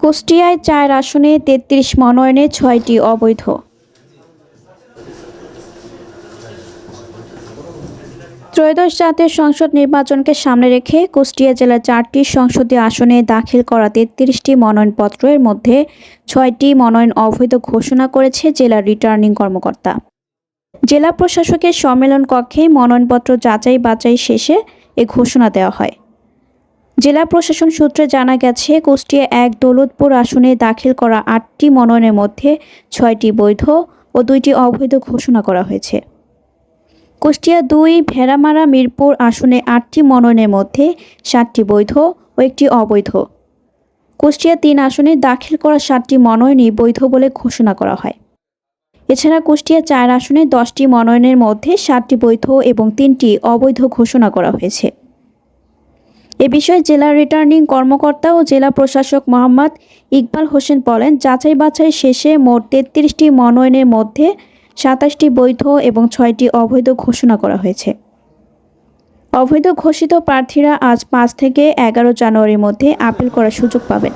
কুষ্টিয়ায় ৪ আসনে ৩৩ মনোনয়নে ৬টি অবৈধ। ত্রয়োদশ জাতীয় সংসদ নির্বাচনকে সামনে রেখে কুষ্টিয়া জেলার ৪টি সংসদীয় আসনে দাখিল করা ৩৩টি মনোনয়নপত্রের মধ্যে ৬টি মনোনয়ন অবৈধ ঘোষণা করেছে জেলার রিটার্নিং কর্মকর্তা। জেলা প্রশাসকের সম্মেলন কক্ষে মনোনয়নপত্র যাচাই বাছাই শেষে এ ঘোষণা দেওয়া হয়। জেলা প্রশাসন সূত্রে জানা গেছে, কুষ্টিয়া ১ দৌলতপুর আসনে দাখিল করা ৮টি মনোনয়নের মধ্যে ৬টি বৈধ ও ২টি অবৈধ ঘোষণা করা হয়েছে। কুষ্টিয়া ২ ভেড়ামারা মিরপুর আসনে ৮টি মনোনয়নের মধ্যে ৭টি বৈধ ও ১টি অবৈধ। কুষ্টিয়া ৩ আসনে দাখিল করা ৭টি মনোনয়নই বৈধ বলে ঘোষণা করা হয়। এছাড়া কুষ্টিয়া ৪ আসনে 10টি মনোনয়নের মধ্যে 7টি বৈধ এবং 3টি অবৈধ ঘোষণা করা হয়েছে। এ বিষয়ে জেলার রিটার্নিং কর্মকর্তা ও জেলা প্রশাসক মোহাম্মদ ইকবাল হোসেন বলেন, যাচাই বাছাই শেষে মোট 33টি মনোনয়নের মধ্যে 27টি বৈধ এবং 6টি অবৈধ ঘোষণা করা হয়েছে। অবৈধ ঘোষিত প্রার্থীরা আজ 5 থেকে 11 জানুয়ারির মধ্যে আপিল করার সুযোগ পাবেন।